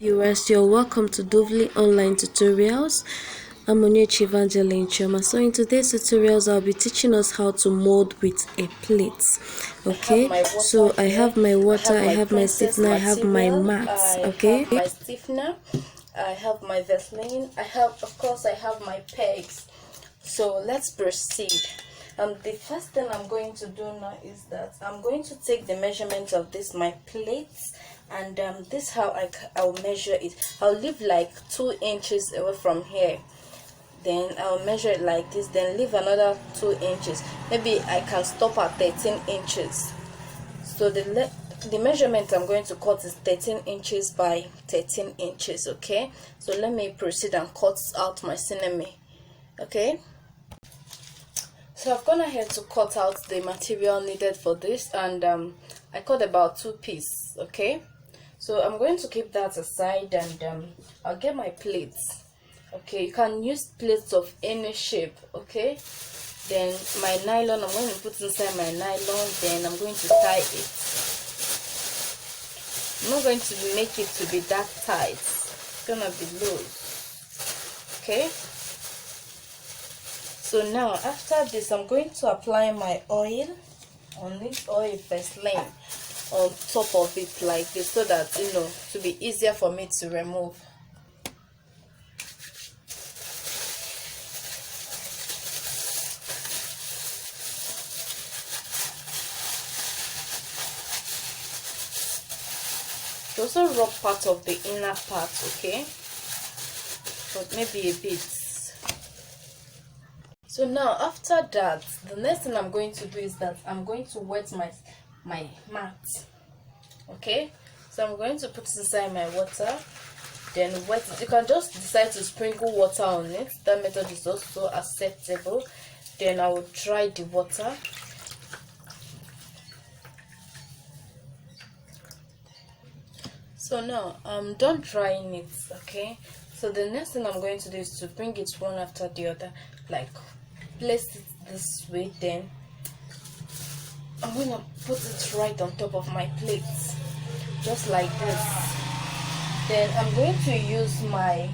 Viewers, you're welcome to Dovely Online Tutorials. I'm Onyechi Evangeline Choma. So in today's tutorials, I'll be teaching us how to mold with a plate. Okay, so I have my water, I have my stiffener, I have my mats. Okay, my stiffener, I have my Vaseline, I have my pegs. So let's proceed. The first thing I'm going to do now is that I'm going to take the measurement of this my plates, and this how I'll measure it. I'll leave like 2 inches away from here, then I'll measure it like this, then leave another 2 inches. Maybe I can stop at 13 inches. So the measurement I'm going to cut is 13 inches by 13 inches. Okay, so let me proceed and cut out my cinnamon. Okay, so I've gone ahead to cut out the material needed for this, and I cut about 2 pieces. Okay, so I'm going to keep that aside, and I'll get my plates. Okay, you can use plates of any shape. Okay, then my nylon, I'm going to put inside my nylon, then I'm going to tie it. I'm not going to make it to be that tight, it's gonna be loose. Okay, so now after this, I'm going to apply my oil on this oil Vaseline on top of it like this, so that to be easier for me to remove. You also rub part of the inner part, okay, but maybe a bit. So now after that, the next thing I'm going to do is that I'm going to wet my mat. Okay, so I'm going to put it inside my water, then wet it. You can just decide to sprinkle water on it, that method is also acceptable. Then I will dry the water. So now I'm done drying it. Okay, so the next thing I'm going to do is to bring it one after the other, like place it this way, then I'm going to put it right on top of my plate, just like this. Then I'm going to use my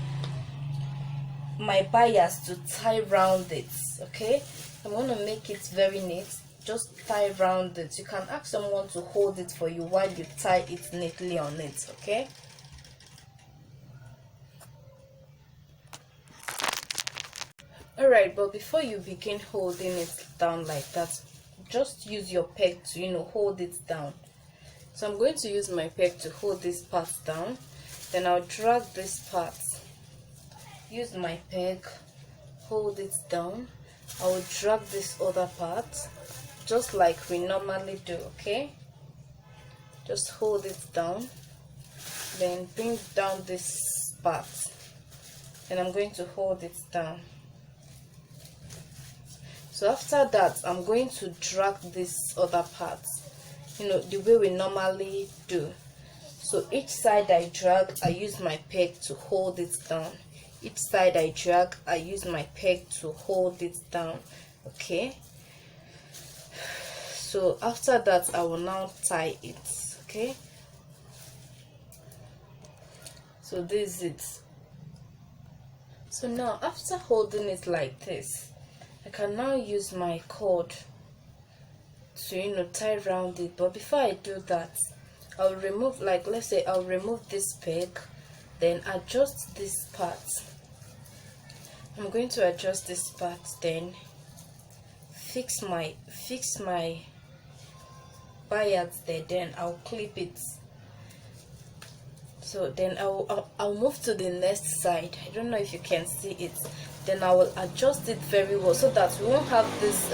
bias to tie around it. Okay, I'm going to make it very neat. Just tie around it. You can ask someone to hold it for you while you tie it neatly on it. Okay, alright, but before you begin holding it down like that, just use your peg to hold it down. So I'm going to use my peg to hold this part down, then I'll drag this part, use my peg, hold it down. I will drag this other part just like we normally do. Okay, just hold it down, then bring down this part, and I'm going to hold it down. So after that, I'm going to drag this other part, the way we normally do. So each side I drag, I use my peg to hold it down. Each side I drag, I use my peg to hold it down. Okay, so after that, I will now tie it. Okay, so this is it. So now after holding it like this, I can now use my cord to tie around it. But before I do that, I'll remove, like, let's say I'll remove this peg, then adjust this part. I'm going to adjust this part, then fix my bias there, then I'll clip it. So then I'll move to the next side. I don't know if you can see it. Then I will adjust it very well so that we won't have this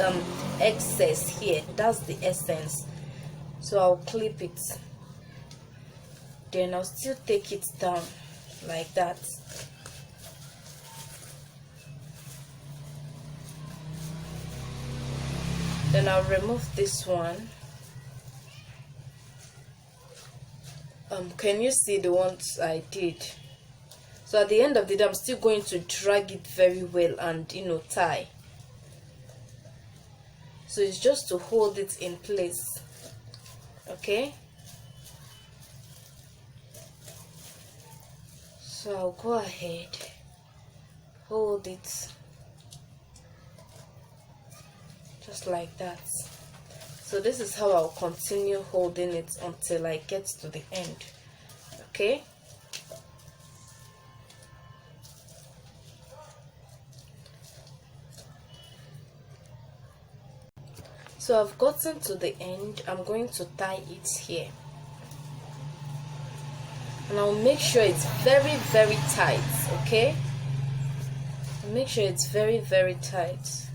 excess here. That's the essence. So I'll clip it, then I'll still take it down like that. Then I'll remove this one. Can you see the ones I did? So at the end of the day, I'm still going to drag it very well and tie. So it's just to hold it in place. Okay, So I'll go ahead, hold it just like that. So this is how I'll continue holding it until I get to the end. Okay, so I've gotten to the end. I'm going to tie it here, and I'll make sure it's very tight. Okay, make sure it's very tight.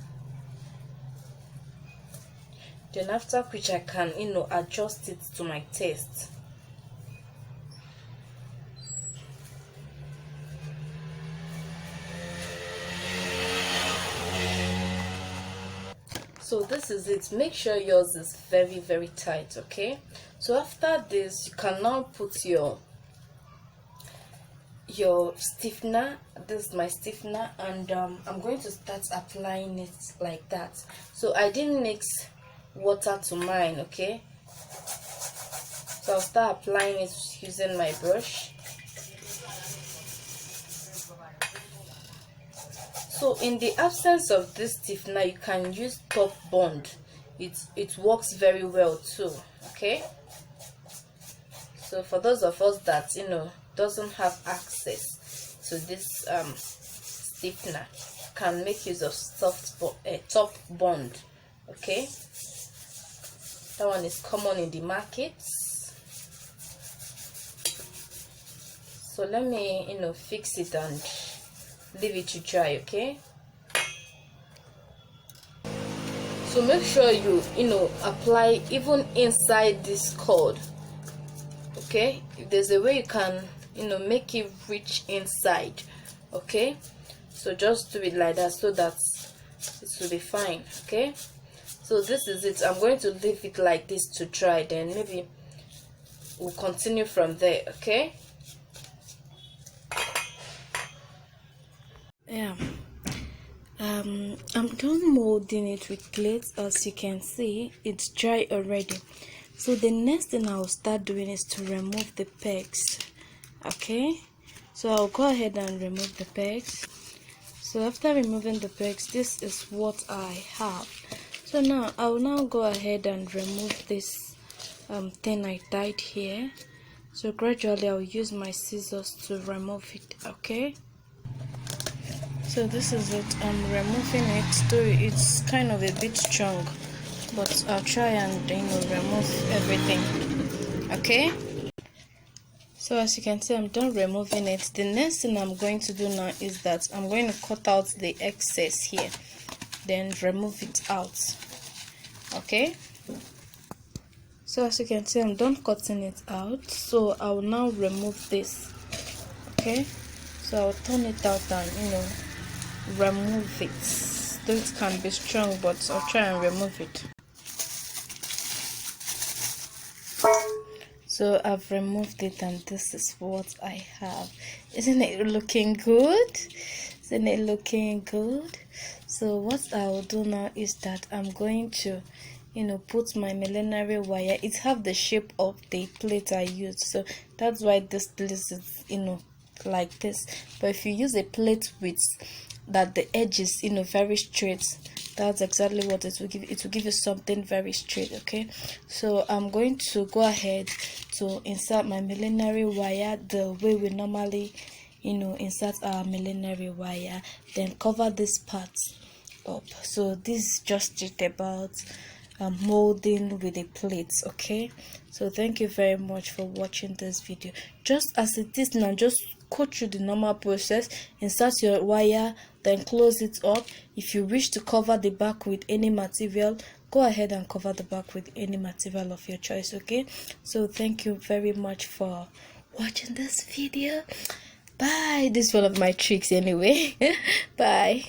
Then after which I can adjust it to my taste. So this is it. Make sure yours is very tight. Okay, so after this you can now put your stiffener. This is my stiffener, and I'm going to start applying it like that. So I didn't mix water to mine. Okay, so I'll start applying it using my brush. So in the absence of this stiffener, you can use top bond. It works very well too. Okay, so for those of us that doesn't have access to this stiffener, can make use of top bond. Okay, that one is common in the market. So let me fix it and leave it to dry. Okay, so make sure you apply even inside this cord. Okay, if there's a way you can make it reach inside. Okay, so just do it like that so that it will be fine. Okay, so this is it. I'm going to leave it like this to dry, then maybe we'll continue from there. Okay, Yeah, I'm done molding it with plates. As you can see, it's dry already. So the next thing I'll start doing is to remove the pegs. Okay, so I'll go ahead and remove the pegs. So after removing the pegs, this is what I have. So now I will now go ahead and remove this thing I tied here. So gradually I'll use my scissors to remove it. Okay, so this is it. I'm removing it, though it's kind of a bit strong, but I'll try and remove everything. Okay, so as you can see, I'm done removing it. The next thing I'm going to do now is that I'm going to cut out the excess here, then remove it out. Okay, so as you can see, I'm done cutting it out. So I will now remove this. Okay, so I'll turn it out and remove it. Though it can be strong, but I'll try and remove it. So I've removed it, and this is what I have. Isn't it looking good? Isn't it looking good? So what I will do now is that I'm going to put my millinery wire. It have the shape of the plate I used, so that's why this plate is like this. But if you use a plate with that the edge is very straight, that's exactly what it will give. It will give you something very straight. Okay, so I'm going to go ahead to insert my millinery wire the way we normally insert our millinery wire, then cover this part up. So this is just it about molding with the plates. Okay, so thank you very much for watching this video. Just as it is now, just go through the normal process. Insert your wire, then close it up. If you wish to cover the back with any material, go ahead and cover the back with any material of your choice. Okay, so thank you very much for watching this video. Bye. This is one of my tricks anyway. Bye.